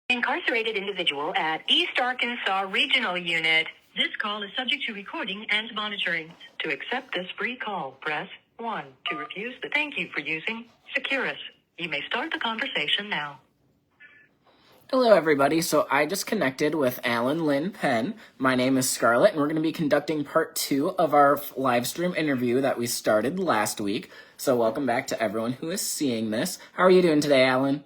Incarcerated individual at East Arkansas Regional Unit. This call is subject to recording and monitoring. To accept this free call, press 1. To refuse the thank you for using Securus. You may start the conversation now. Hello, everybody. So I just connected with Lynn Penn. My name is Scarlett, and we're going to be conducting part 2 of our live stream interview that we started last week. So welcome back to everyone who is seeing this. How are you doing today, Alan?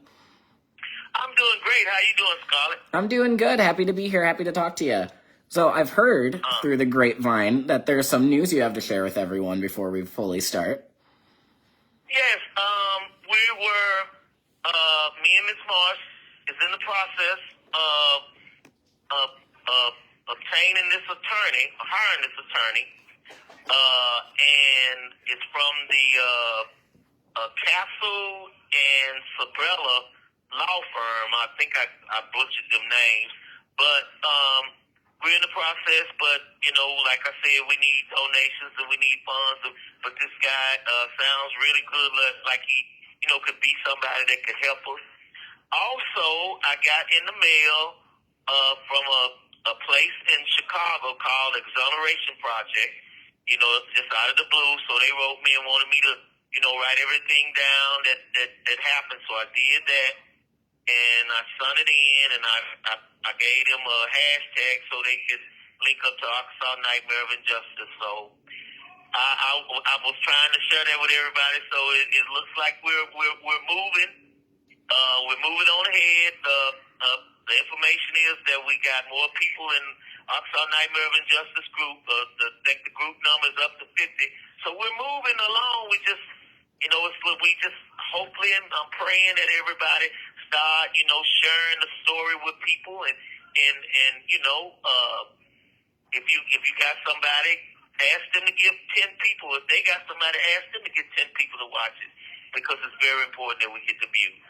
I'm doing great. How you doing, Scarlett? I'm doing good. Happy to be here. Happy to talk to you. So I've heard through the grapevine that there's some news you have to share with everyone before we fully start. Yes. We were, me and Ms. Marsh is in the process of obtaining this attorney, hiring this attorney, and it's from the Castle and Sabrella law firm. I think I butchered them names, but we're in the process. But like I said, we need donations and we need funds. But this guy sounds really good, like he could be somebody that could help us. Also, I got in the mail from a place in Chicago called Exoneration Project. Just out of the blue. So they wrote me and wanted me to write everything down that happened. So I did that. And I sent it in, and I gave them a hashtag so they could link up to Arkansas Nightmare of Injustice. So I was trying to share that with everybody. So it looks like we're moving. We're moving on ahead. The information is that we got more people in Arkansas Nightmare of Injustice group. The group number is up to 50. So we're moving along. We just hopefully, I'm praying that everybody start, sharing the story with people, and if you got somebody, ask them to give 10 people. If they got somebody, ask them to get 10 people to watch it, because it's very important that we get the views.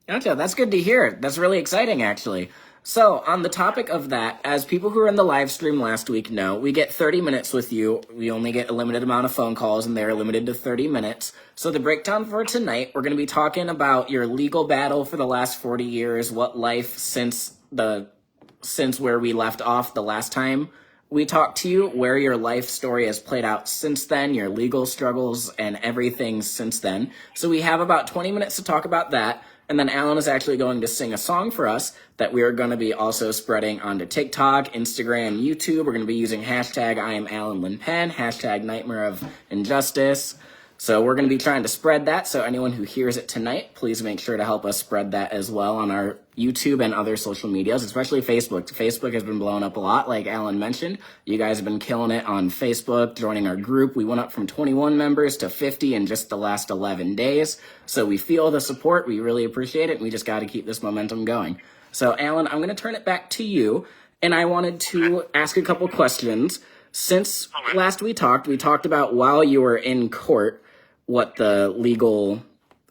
Gotcha. That's good to hear. That's really exciting, actually. So, on the topic of that, as people who were in the live stream last week know, we get 30 minutes with you. We only get a limited amount of phone calls, and they're limited to 30 minutes. So the breakdown for tonight, we're going to be talking about your legal battle for the last 40 years, what life since where we left off the last time we talked to you, where your life story has played out since then, your legal struggles, and everything since then. So we have about 20 minutes to talk about that. And then Alan is actually going to sing a song for us that we are going to be also spreading onto TikTok, Instagram, YouTube. We're going to be using hashtag I am Lynn Penn, hashtag Nightmare of Injustice. So we're going to be trying to spread that. So anyone who hears it tonight, please make sure to help us spread that as well on our YouTube and other social medias, especially Facebook. Facebook has been blowing up a lot, like Alan mentioned. You guys have been killing it on Facebook, joining our group. We went up from 21 members to 50 in just the last 11 days. So we feel the support. We really appreciate it. And we just got to keep this momentum going. So Alan, I'm going to turn it back to you. And I wanted to ask a couple questions. Since last we talked about while you were in court, what the legal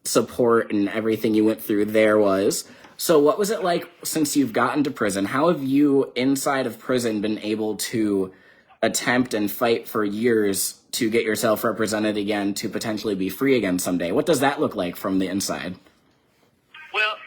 support and everything you went through there was. So what was it like since you've gotten to prison? How have you, inside of prison, been able to attempt and fight for years to get yourself represented again, to potentially be free again someday? What does that look like from the inside? Well,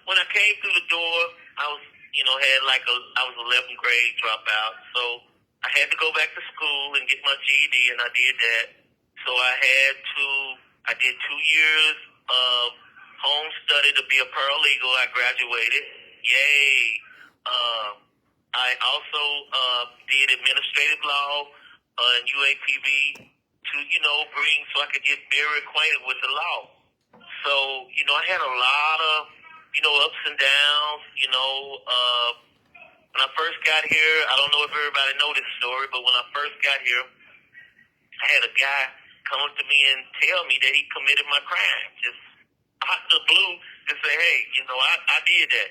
when I came through the door, I was, I was 11th grade dropout. So I had to go back to school and get my GED, and I did that. So I did 2 years of home study to be a paralegal. I graduated. Yay. I also did administrative law and UAPB to, bring so I could get very acquainted with the law. So, I had a lot of, ups and downs, when I first got here, I don't know if everybody know this story, but when I first got here, I had a guy come up to me and tell me that he committed my crime, just out of the blue, to say, hey, I did that.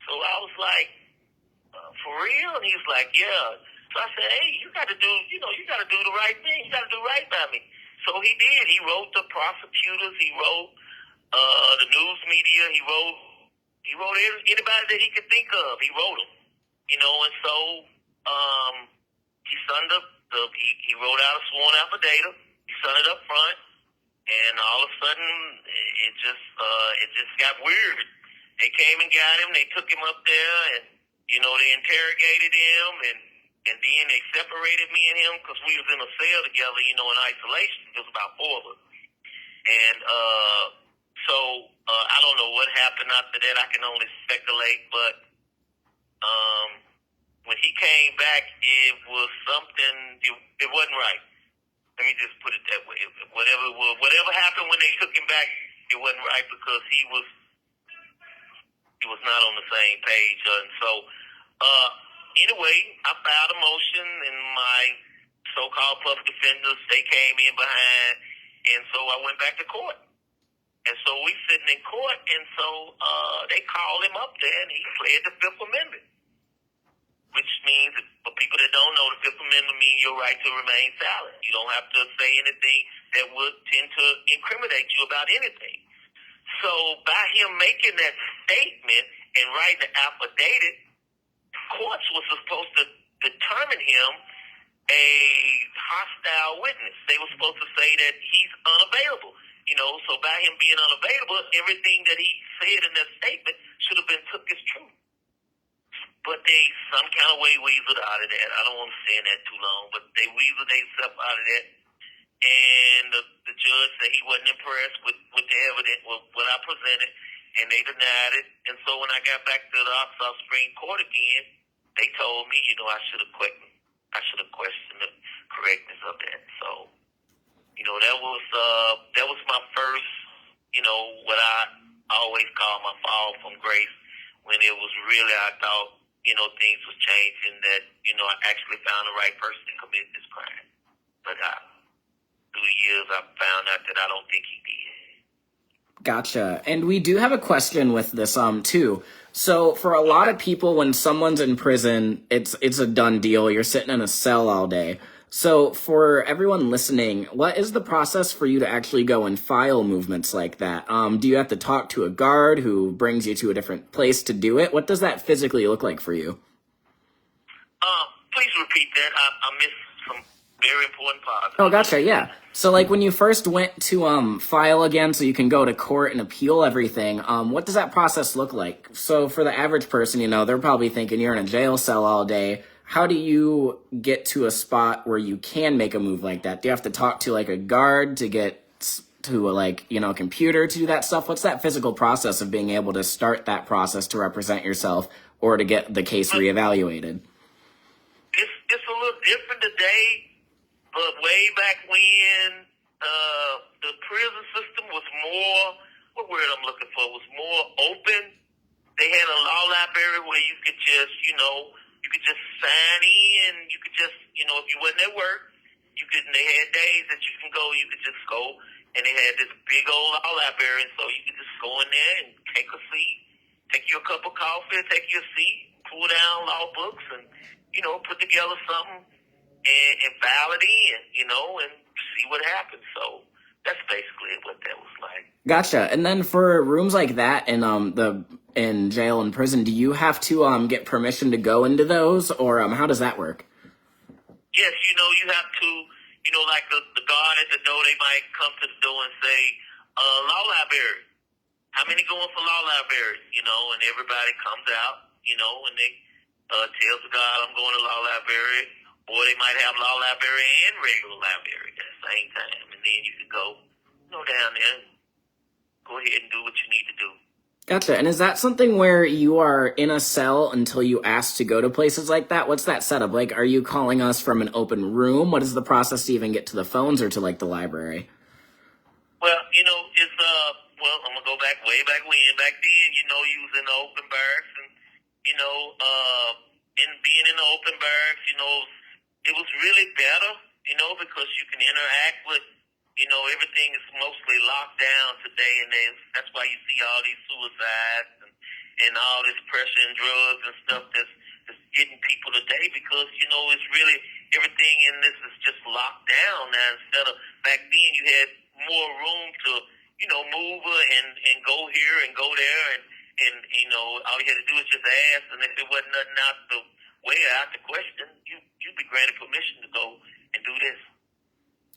So I was like, for real? And he was like, yeah. So I said, hey, you got to do the right thing. You got to do right by me. So he did. He wrote the prosecutors. He wrote the news media. He wrote anybody that he could think of. He wrote them, and so he signed up. He wrote out a sworn affidavit. He signed it up front, and all of a sudden, it just got weird. They came and got him. They took him up there, and they interrogated him, and then they separated me and him because we was in a cell together, in isolation. There was about four of us, and so I don't know what happened after that. I can only speculate, but when he came back, it was something. It wasn't right. Let me just put it that way. Whatever happened when they took him back, it wasn't right because he was not on the same page. And so, anyway, I filed a motion, and my so-called public defenders, they came in behind, and so I went back to court. And so we sitting in court, and so they called him up there, and he pled the Fifth Amendment, which means, for people that don't know, the Fifth Amendment means your right to remain silent. You don't have to say anything that would tend to incriminate you about anything. So by him making that statement and writing the affidavit, courts were supposed to determine him a hostile witness. They were supposed to say that he's unavailable. So by him being unavailable, everything that he said in that statement should have been took as true. But they some kind of way weaseled out of that. I don't want to stay in that too long, but they weaseled themselves out of that. And the judge said he wasn't impressed with the evidence, with what I presented, and they denied it. And so when I got back to the Arkansas Supreme Court again, they told me, I should have questioned the correctness of that. So, that was my first, what I always call my fall from grace, when it was really, I thought, things was changing, that, I actually found the right person to commit this crime. But through the years, I found out that I don't think he did. Gotcha. And we do have a question with this too. So for a lot of people, when someone's in prison, it's a done deal. You're sitting in a cell all day. So for everyone listening, what is the process for you to actually go and file movements like that? Do you have to talk to a guard who brings you to a different place to do it? What does that physically look like for you? Please repeat that. I missed some very important parts. Oh, gotcha. Yeah. So like when you first went to file again so you can go to court and appeal everything, what does that process look like? So for the average person, they're probably thinking you're in a jail cell all day. How do you get to a spot where you can make a move like that? Do you have to talk to like a guard to get to a computer to do that stuff? What's that physical process of being able to start that process to represent yourself or to get the case reevaluated? It's a little different today, but way back when the prison system was more, what word I'm looking for, was more open. They had a law library where you could just, you could just sign in. You could just, if you wasn't at work, they had days that you could just go, and they had this big old law library, and so you could just go in there and take a seat, take you a cup of coffee, take your seat, pull down law books, and, put together something and file it in, and see what happens. So that's basically what that was like. Gotcha. And then for rooms like that in jail and prison, do you have to get permission to go into those, or how does that work? Yes, you have to, like the guard at the door, they might come to the door and say, law library. How many going for law library? And everybody comes out, and they tells the guard, I'm going to law library. Or they might have law library and regular library at the same time. And then you can go, down there and go ahead and do what you need to do. Gotcha. And is that something where you are in a cell until you ask to go to places like that? What's that setup? Like, are you calling us from an open room? What is the process to even get to the phones or to, the library? Well, it's, I'm going to go back way back when. Back then, you was in the open barracks. And, in being in the open barracks, it was really better, because you can interact with, everything is mostly locked down today, and that's why you see all these suicides and all this pressure and drugs and stuff that's getting people today, because, it's really, everything in this is just locked down now. Instead of back then, you had more room to, move and go here and go there, and all you had to do is just ask, and if it wasn't nothing out the way or out the question, you'd be granted permission to go and do this.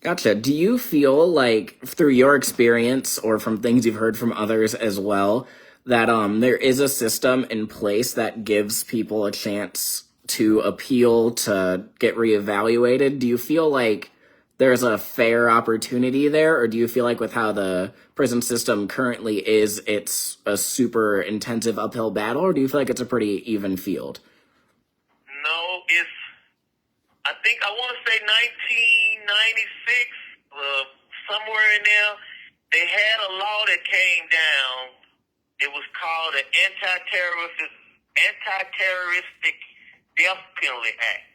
Gotcha. Do you feel like, through your experience or from things you've heard from others as well, that there is a system in place that gives people a chance to appeal, to get reevaluated. Do you feel like there's a fair opportunity there, or do you feel like with how the prison system currently is, it's a super intensive uphill battle, or do you feel like it's a pretty even field? No, I think I want to say 1996, somewhere in there, they had a law that came down. It was called the Anti-Terroristic Death Penalty Act.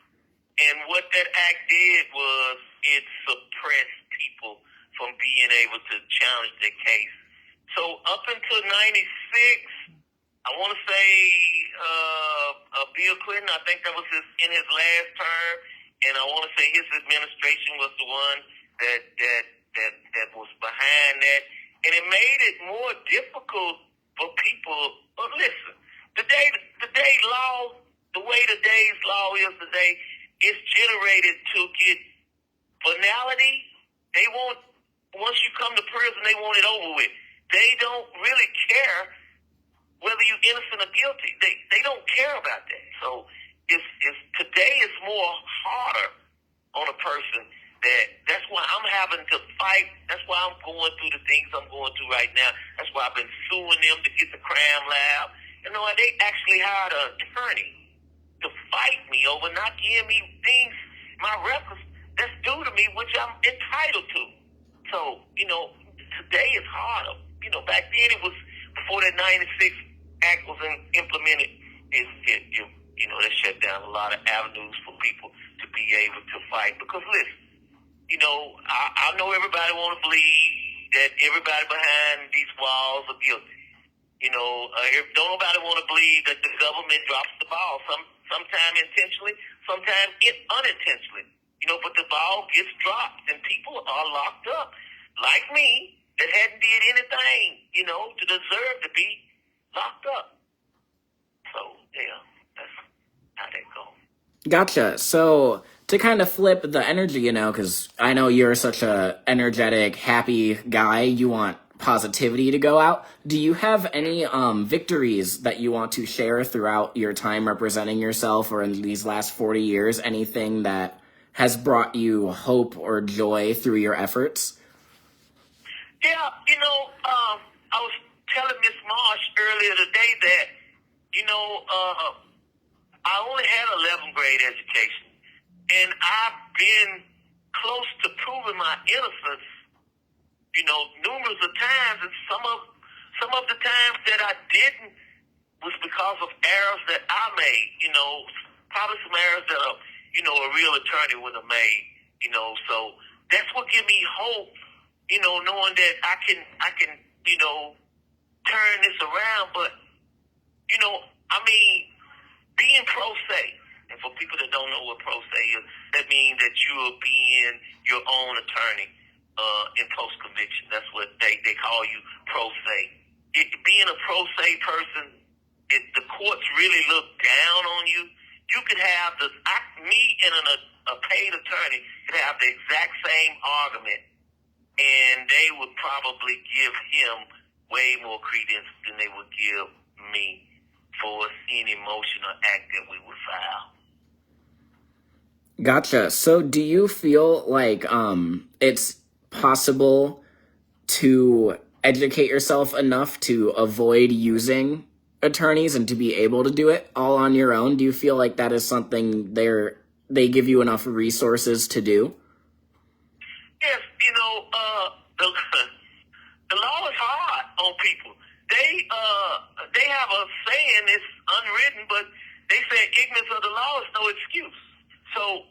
And what that act did was it suppressed people from being able to challenge their case. So up until 96, I want to say Bill Clinton, I think that was in his last term, and I want to say his administration was the one that was behind that, and it made it more difficult for people. But listen, the way today's law is today, it's generated to get finality. They want, once you come to prison, they want it over with. They don't really care whether you're innocent or guilty. They don't care about that. So it's today is more harder on a person. That's why I'm having to fight. That's why I'm going through the things I'm going through right now. That's why I've been suing them to get the crime lab. You know, they actually hired an attorney to fight me over not giving me things, my records that's due to me, which I'm entitled to. So, you know, today is harder. You know, back then it was, before that 96 Act was implemented, that shut down a lot of avenues for people to be able to fight. Because listen, you know, I know everybody want to believe that everybody behind these walls are guilty. You know, don't nobody want to believe that the government drops the ball. Sometimes intentionally, sometimes unintentionally. You know, but the ball gets dropped and people are locked up, like me, that hadn't did anything, you know, to deserve to be locked up. So yeah, that's how that goes. Gotcha. So to kind of flip the energy, you know, because I know you're such a energetic, happy guy, you want positivity to go out. Do you have any victories that you want to share throughout your time representing yourself, or in these last 40 years, anything that has brought you hope or joy through your efforts? Yeah, you know, I was telling Miss Marsh earlier today that, you know, I only had 11th grade education, and I've been close to proving my innocence, you know, numerous of times, and some of the times that I didn't was because of errors that I made, you know, probably some errors that a real attorney would have made, you know. So that's what gives me hope, you know, knowing that I can, you know, turn this around. But, you know, I mean, being pro se, and for people that don't know what pro se is, that means that you are being your own attorney in post-conviction. That's what they call you, pro se. Being a pro se person, the courts really look down on you. You could have me and a paid attorney could have the exact same argument, and they would probably give him way more credence than they would give me for any motion or act that we would file. Gotcha. So do you feel like it's possible to educate yourself enough to avoid using attorneys and to be able to do it all on your own? Do you feel like that is something they give you enough resources to do? Yes, you know, the law is hard on people. They have a saying, it's unwritten, but they say ignorance of the law is no excuse. So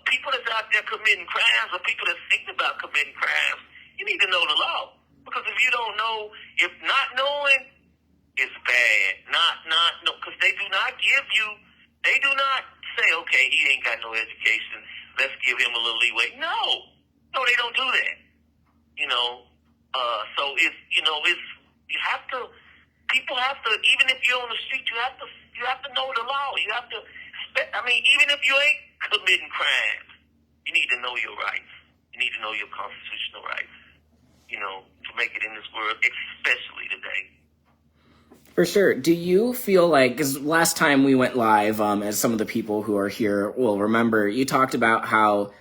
people that's out there committing crimes, or people that's thinking about committing crimes, you need to know the law. Because if you don't know, if not knowing, it's bad. Because they do not say, okay, he ain't got no education, let's give him a little leeway. No, they don't do that. You know, so people have to, even if you're on the street, you have to know the law. You have to, even if you ain't committing crimes, you need to know your rights. You need to know your constitutional rights, you know, to make it in this world, especially today. For sure. Do you feel like, because last time we went live, as some of the people who are here will remember, you talked about how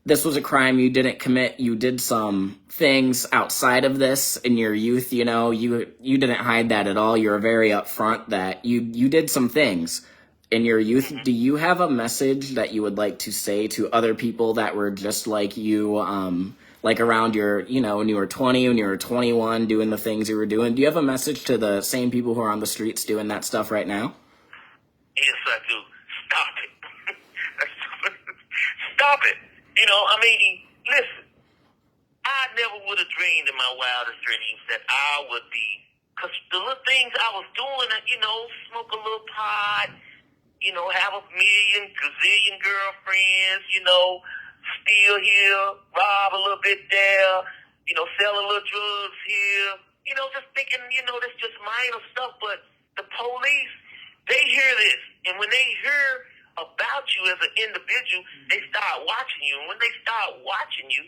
this was a crime you didn't commit. You did some things outside of this in your youth. You know, you didn't hide that at all. You were very upfront that you did some things in your youth. Do you have a message that you would like to say to other people that were just like you, like around your, you know, when you were 20, when you were 21, doing the things you were doing? Do you have a message to the same people who are on the streets doing that stuff right now? Yes, I do. Stop it. Stop it. You know, I mean, listen, I never would have dreamed in my wildest dreams that I would be, because the little things I was doing, you know, smoke a little pot, you know, have a million, gazillion girlfriends, you know, steal here, rob a little bit there, you know, sell a little drugs here, you know, just thinking, you know, that's just minor stuff, but the police, they hear this, and when they hear about you as an individual, they start watching you, and when they start watching you,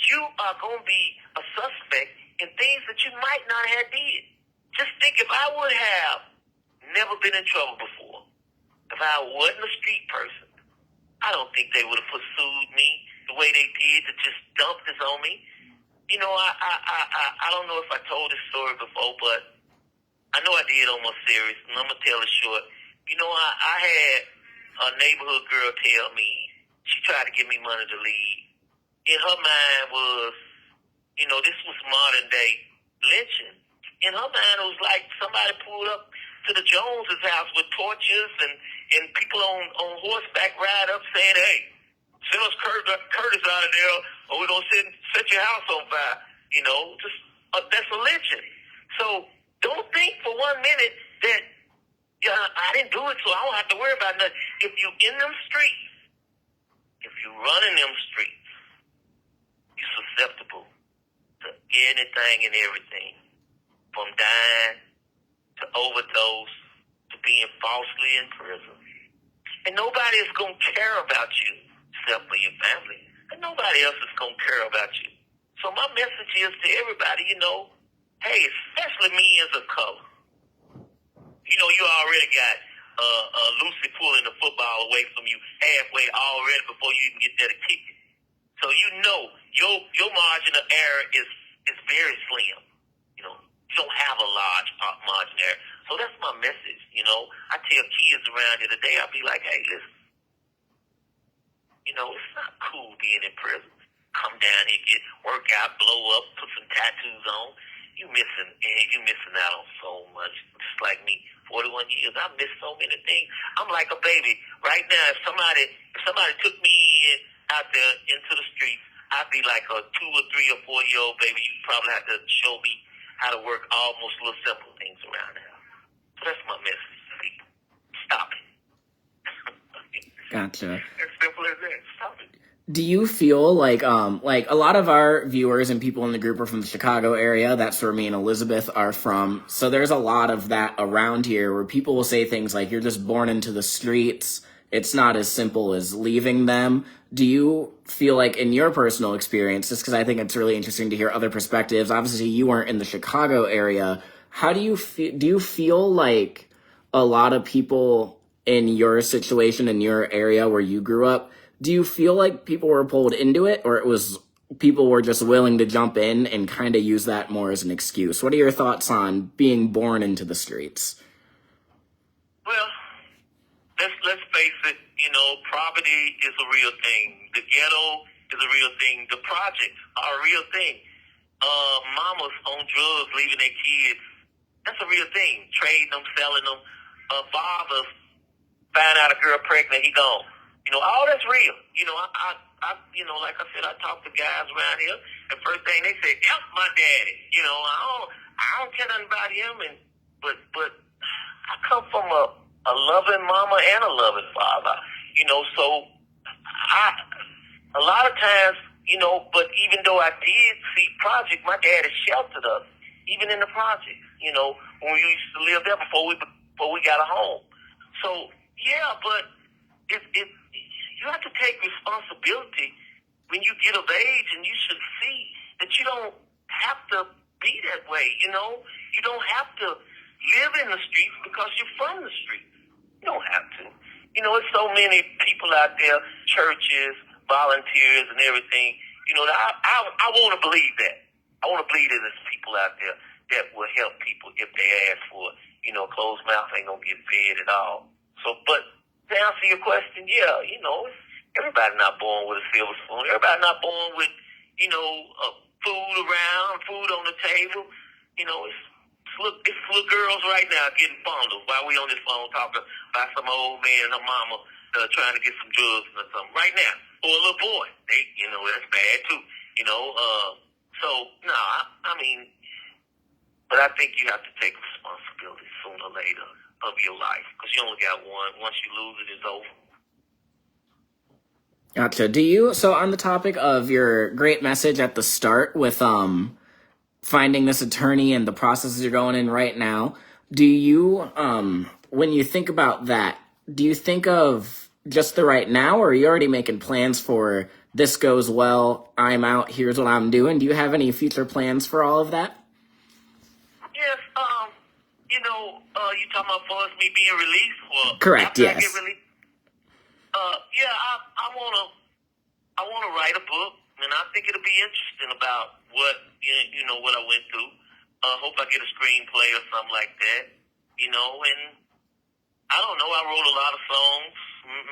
you are going to be a suspect in things that you might not have did. Just think, if I would have never been in trouble before, if I wasn't a street person, I don't think they would have pursued me the way they did to just dump this on me. You know, I don't know if I told this story before, but I know I did on my series, and I'm going to tell it short. You know, I had a neighborhood girl tell me, she tried to give me money to leave. In her mind was, you know, this was modern day lynching. In her mind, it was like somebody pulled up to the Joneses' house with torches and people on horseback ride up saying, hey, send us Curtis out of there or we're going to set your house on fire. You know, just that's a lynching. So don't think for 1 minute that I didn't do it, so I don't have to worry about nothing. If you in them streets, if you run in them streets, you're susceptible to anything and everything, from dying to overdose to being falsely in prison. And nobody is going to care about you except for your family. And nobody else is going to care about you. So my message is to everybody, you know, hey, especially me as a color. You know, you already got Lucy pulling the football away from you halfway already before you even get there to kick it. So you know your margin of error is very slim. You know, you don't have a large margin of error. So that's my message. You know, I tell kids around here today, I'll be like, hey, listen, you know, it's not cool being in prison. Come down here, get work out, blow up, put some tattoos on. You missing out on so much. Just like me, 41 years, I missed so many things. I'm like a baby right now. If somebody took me out there into the streets, I'd be like a 2 or 3 or 4-year-old baby. You probably have to show me how to work almost little simple things around here. So that's my message to people. Stop it. Gotcha. As simple as that. Stop it. Do you feel like a lot of our viewers and people in the group are from the Chicago area? That's where me and Elizabeth are from. So there's a lot of that around here where people will say things like, you're just born into the streets. It's not as simple as leaving them. Do you feel like, in your personal experience, just because I think it's really interesting to hear other perspectives, obviously you weren't in the Chicago area, how do you feel like a lot of people in your situation, in your area where you grew up, do you feel like people were pulled into it, or it was people were just willing to jump in and kind of use that more as an excuse? What are your thoughts on being born into the streets? Well, let's face it, you know, poverty is a real thing. The ghetto is a real thing. The projects are a real thing. Mamas on drugs leaving their kids, that's a real thing. Trading them, selling them. Fathers find out a girl pregnant, he gone. You know, all that's real. You know, I you know, like I said, I talk to guys around here, and first thing they say, "Yep, my daddy." You know, I don't care nothing about him, but I come from a loving mama and a loving father. You know, so a lot of times, you know, but even though I did see project, my daddy sheltered us, even in the project. You know, when we used to live there before we got a home. So yeah, but if you have to take responsibility when you get of age, and you should see that you don't have to be that way. You know, you don't have to live in the streets because you're from the streets. You don't have to. You know, there's so many people out there, churches, volunteers, and everything. You know, I want to believe that. I want to believe that there's people out there that will help people if they ask for it. You know, closed mouth ain't gonna get fed at all. So, but to answer your question, yeah, you know, everybody not born with a silver spoon. Everybody not born with, you know, food around, food on the table. You know, it's little girls right now getting fondled while we on this phone talking about some old man and her mama trying to get some drugs or something right now. Or a little boy. They, you know, that's bad too. You know, so no, I mean, but I think you have to take responsibility sooner or later of your life because you only got one. Once you lose it, it's over. Gotcha. Do you, so on the topic of your great message at the start with finding this attorney and the processes you're going in right now, do you, when you think about that, do you think of just the right now, or are you already making plans for this goes well, I'm out, here's what I'm doing? Do you have any future plans for all of that? Yes, you know, you talking about for us, me being released? Or correct, after yes. I get released? Yeah, I wanna write a book, and I think it'll be interesting about what, you know, what I went through. Hope I get a screenplay or something like that, you know, and I don't know, I wrote a lot of songs.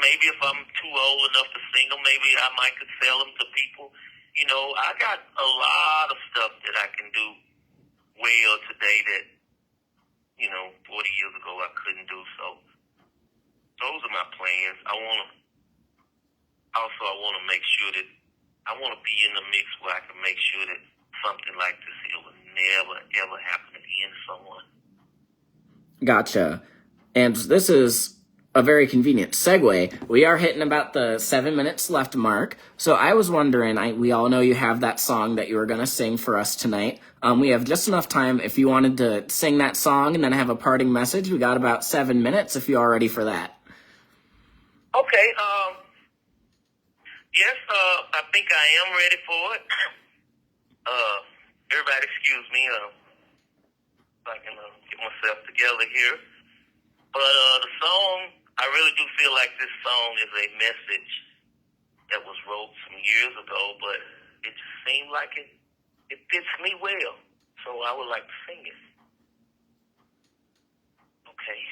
Maybe if I'm too old enough to sing them, maybe I might could sell them to people. You know, I got a lot of stuff that I can do well today that, you know, 40 years ago I couldn't do. So those are my plans. I want to make sure that I want to be in the mix where I can make sure that something like this here will never, ever happen again to someone. Gotcha. And this is a very convenient segue. We are hitting about the 7 minutes left mark. So I was wondering, we all know you have that song that you were going to sing for us tonight. We have just enough time if you wanted to sing that song and then have a parting message. We got about 7 minutes if you are ready for that. Okay, yes, I think I am ready for it. Everybody excuse me, if I can get myself together here. But the song, I really do feel like this song is a message that was wrote some years ago, but it just seemed like it fits me well. So I would like to sing it. Okay.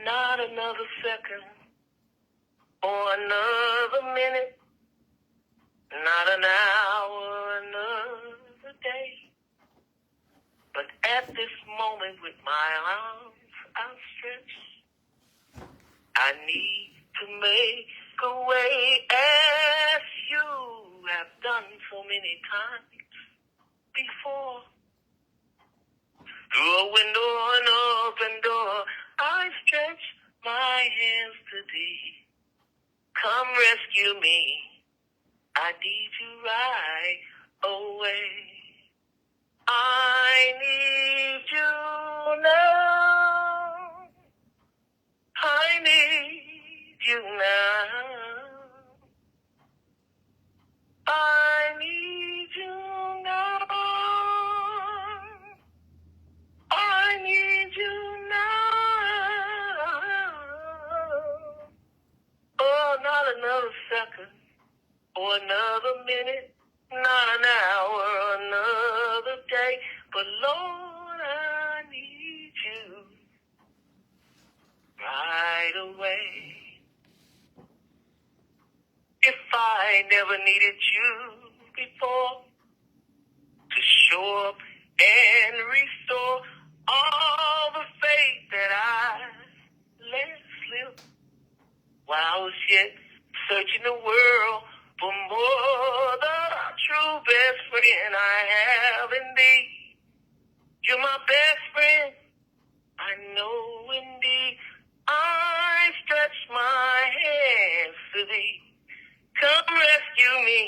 Not another second or another minute, not an hour, another day. But at this moment with my arms outstretched, I need to make a way as you have done so many times before. Through a window, an open door, I stretch my hands to thee. Come rescue me. I need you right away. I need you now. I need you now. I need you now. I need you now. Oh, not another second or another minute, not an hour, another day. But Lord, I need you right away. If I never needed you before to show up and restore all the faith that I let slip while I was yet searching the world for more, the true best friend I have in thee. You're my best friend, I know indeed. I stretch my hands to thee. Come rescue me,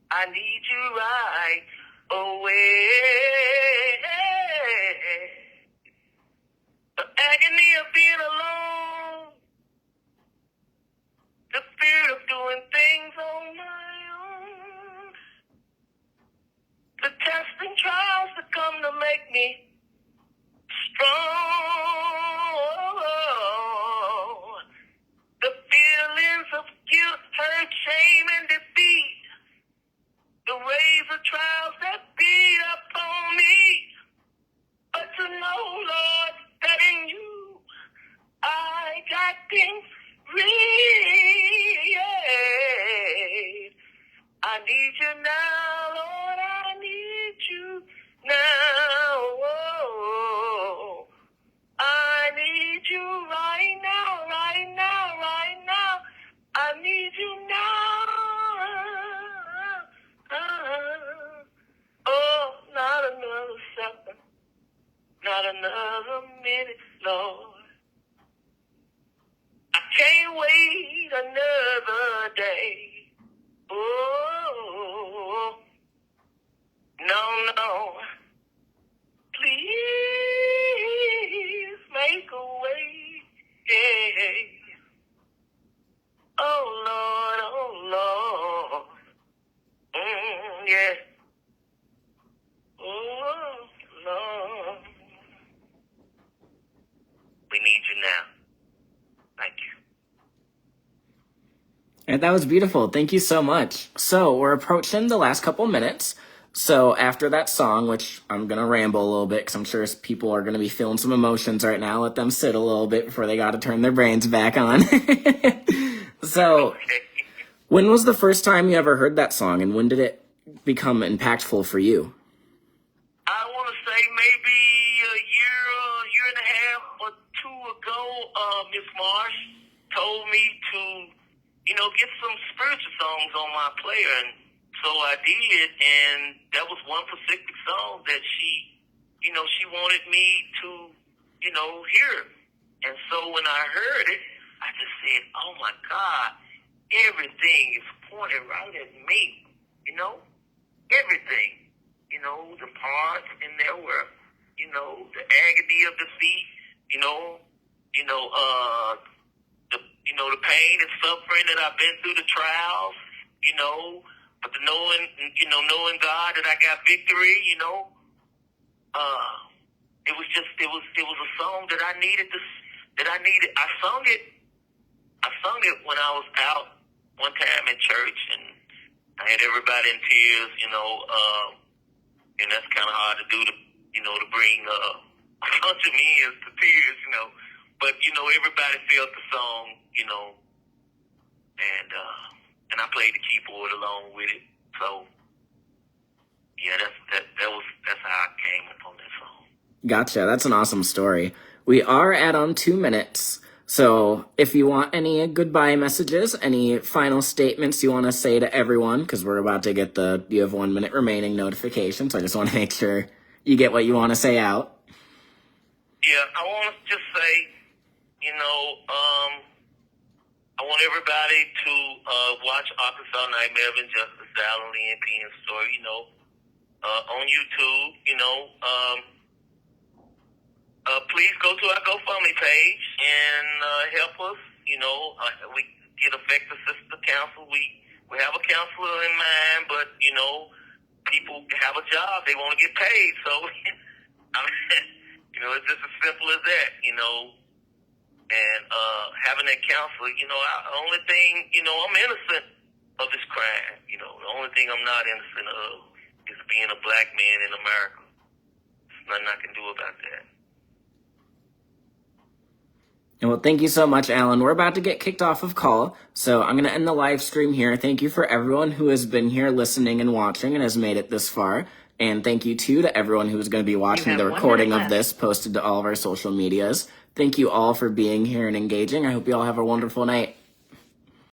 I need you right away. The agony of being alone, the fear of doing things on my own, the tests and trials that come strong. The feelings of guilt, hurt, shame, and defeat. The waves of trials that beat upon me. But to know, Lord, that in you I got things free. I need you now, Lord, I need you now. Oh, I need you right now, right now, right now. I need you now. Oh, not another second, not another minute, Lord. I can't wait another day. Oh, no, no. Please make a way. Yeah. Oh, Lord. Yeah. Oh, Lord. We need you now. Thank you. And that was beautiful. Thank you so much. So we're approaching the last couple minutes. So after that song, which I'm going to ramble a little bit because I'm sure people are going to be feeling some emotions right now. Let them sit a little bit before they got to turn their brains back on. So when was the first time you ever heard that song, and when did it become impactful for you? I want to say maybe a year and a half or two ago, Miss Marsh told me to, get some spiritual songs on my player, and so I did, and that was one specific song that she wanted me to, hear. And so when I heard it, I just said, oh my God, everything is pointed right at me, everything. The parts in there were, the agony of defeat, the pain and suffering that I've been through, the trials, but the knowing God that I got victory, it was a song that I needed I sung it when I was out one time in church, and I had everybody in tears, and that's kind of hard to do to bring a bunch of men to tears, but everybody felt the song, and I played the keyboard along with it. So yeah, that's how I came upon that song. Gotcha. That's an awesome story. We are at 2 minutes. So if you want any goodbye messages, any final statements you want to say to everyone, because we're about to get you have 1 minute remaining notification. So I just want to make sure you get what you want to say out. Yeah, I want to just say, I want everybody to watch Arkansas Nightmare of Injustice, the Alan Lynn Penn story, on YouTube, please go to our GoFundMe page and help us. We get effective sister counsel. We have a counselor in mind, but people have a job, they want to get paid. So, it's just as simple as that. And having that counselor, the only thing, I'm innocent of this crime. The only thing I'm not innocent of is being a black man in America. There's nothing I can do about that. Well, thank you so much, Alan. We're about to get kicked off of call, so I'm going to end the live stream here. Thank you for everyone who has been here listening and watching and has made it this far. And thank you, too, to everyone who is going to be watching the recording of this posted to all of our social medias. Thank you all for being here and engaging. I hope you all have a wonderful night.